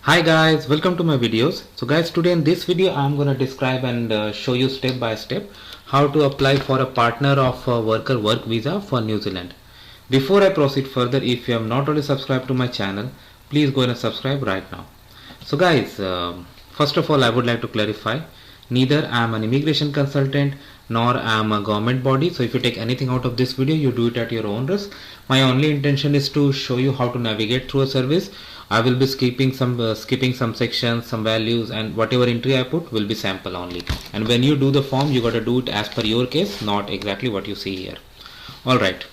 Hi guys, welcome to my videos. So guys, today in this video I'm going to describe and show you step by step how to apply for a partner of a worker work visa for New Zealand. Before I proceed further, if you have not already subscribed to my channel, please go and subscribe right now. So guys, first of all I would like to clarify, neither I am an immigration consultant nor I am a government body. So if you take anything out of this video, you do it at your own risk. My only intention is to show you how to navigate through a service. I will be skipping some sections, some values, and whatever entry I put will be sample only. And when you do the form, you got to do it as per your case, not exactly what you see here. Alright.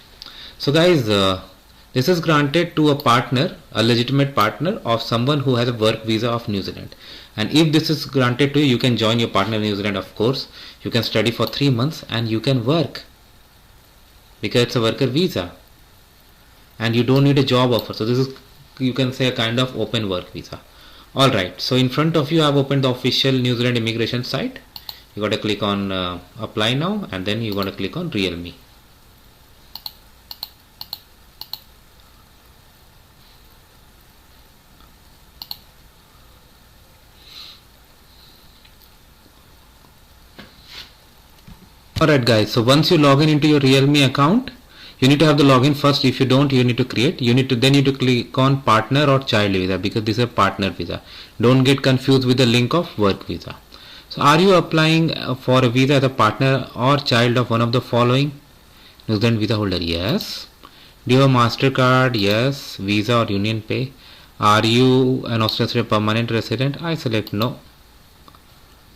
So guys, this is granted to a partner, a legitimate partner of someone who has a work visa of New Zealand. And if this is granted to you, you can join your partner in New Zealand, of course. You can study for 3 months and you can work because it's a worker visa. And you don't need a job offer. So this is, you can say, a kind of open work visa. Alright, so in front of you I have opened the official New Zealand immigration site. You got to click on apply now, and then you got to click on Real Me. Alright guys, so once you log in into your Real Me account, you need to have the login first. If you don't, you need to create. You need to click on partner or child visa because this is a partner visa. Don't get confused with the link of work visa. So are you applying for a visa as a partner or child of one of the following? New Zealand visa holder, yes. Do you have MasterCard? Yes. Visa or Union Pay? Are you an Australian permanent resident? I select no.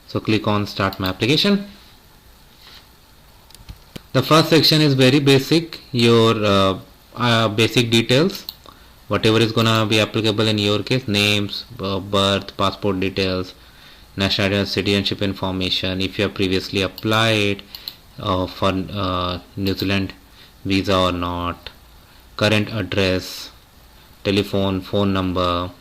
So click on start my application. The first section is very basic, your basic details, whatever is gonna be applicable in your case, names, birth, passport details, nationality, citizenship information, if you have previously applied for New Zealand visa or not, current address, telephone, phone number.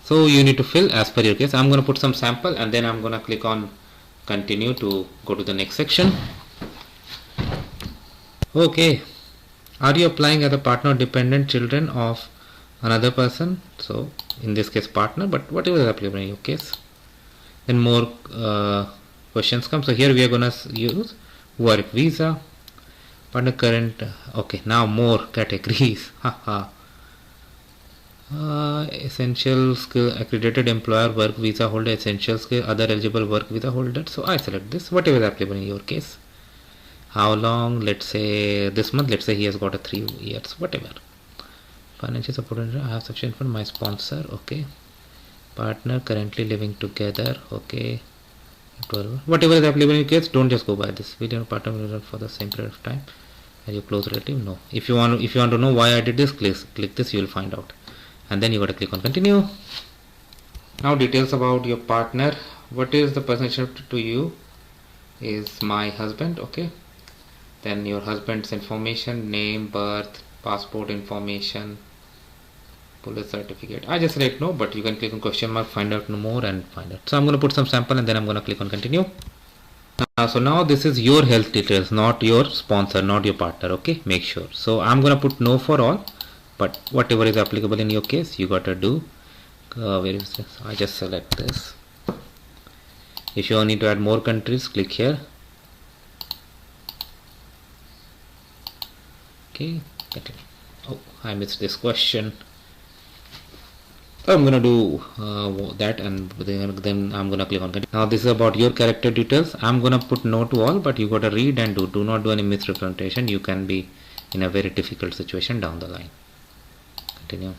So you need to fill as per your case. I'm going to put some sample and then I'm going to click on continue to go to the next section. Okay, are you applying as a partner or dependent children of another person? So in this case partner, but whatever is applicable in your case. Then more questions come. So here we are going to use work visa, partner current. Okay, now more categories. Essential skill, accredited employer, work visa holder, essential skill, other eligible work visa holder. So I select this, whatever is applicable in your case. How long? Let's say this month. Let's say he has got a 3 years, whatever. Financial support, I have sufficient for my sponsor. Okay. Partner currently living together. Okay. Whatever is applicable in your case, don't just go by this. We don't partner for the same period of time as your close relative. No. If you want to know why I did this, click this. You will find out. And then you got to click on continue. Now details about your partner. What is the person to you? Is my husband. Okay. Then your husband's information, name, birth, passport information, police certificate. I just select no, but you can click on question mark, find out no more and find out. So I'm going to put some sample and then I'm going to click on continue. So now this is your health details, not your sponsor, not your partner. Okay, make sure. So I'm going to put no for all. But whatever is applicable in your case, you got to do. Where is this? I just select this. If you need to add more countries, click here. Okay, continue. Oh, I missed this question. So I'm gonna do that, and then I'm gonna click on continue. Now this is about your character details. I'm gonna put no to all, but you got to read and do not do any misrepresentation. You can be in a very difficult situation down the line. Continue.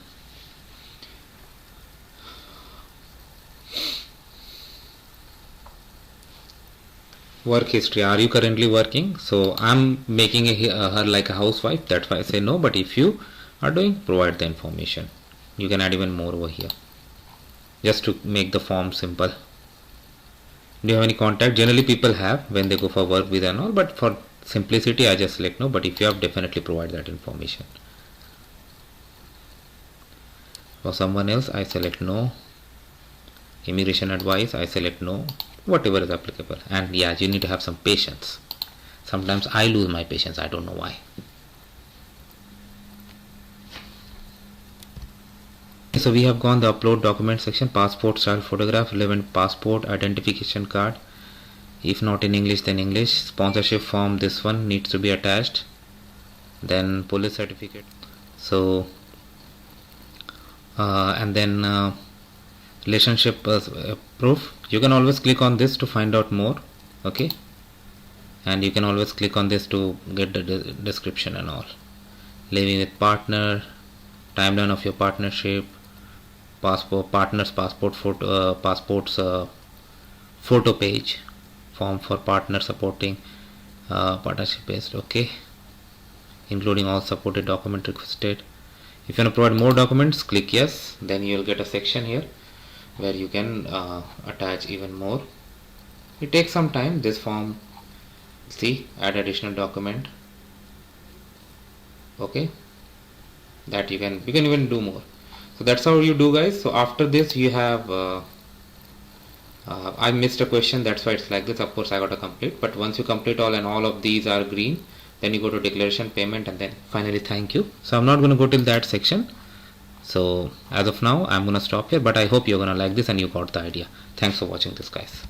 Work history. Are you currently working? So I'm making her like a housewife. That's why I say no. But if you are doing, provide the information. You can add even more over here, just to make the form simple. Do you have any contact? Generally people have when they go for work visa and all, but for simplicity I just select no. But if you have, definitely provide that information. For someone else I select no. Immigration advice I select no. Whatever is applicable. And yeah, you need to have some patience. Sometimes I lose my patience, I don't know why. So we have gone the upload document section, passport style photograph, relevant passport, identification card. If not in English, then English. Sponsorship form, this one needs to be attached. Then police certificate. So and then relationship proof. You can always click on this to find out more. Okay, and you can always click on this to get the description and all. Living with partner, timeline of your partnership, passport, partner's passport photo, passport's photo page, form for partner supporting partnership based. Okay, including all supported document requested. If you want to provide more documents, click yes. Then you will get a section here where you can attach even more. It takes some time, this form. See, add additional document. Okay, that you can even do more. So that's how you do, guys. So after this you have I missed a question, that's why it's like this. Of course I got to complete, but once you complete all and all of these are green, then you go to declaration, payment, and then finally thank you. So I'm not going to go till that section. So as of now I'm going to stop here, but I hope you're going to like this and you got the idea. Thanks for watching this, guys.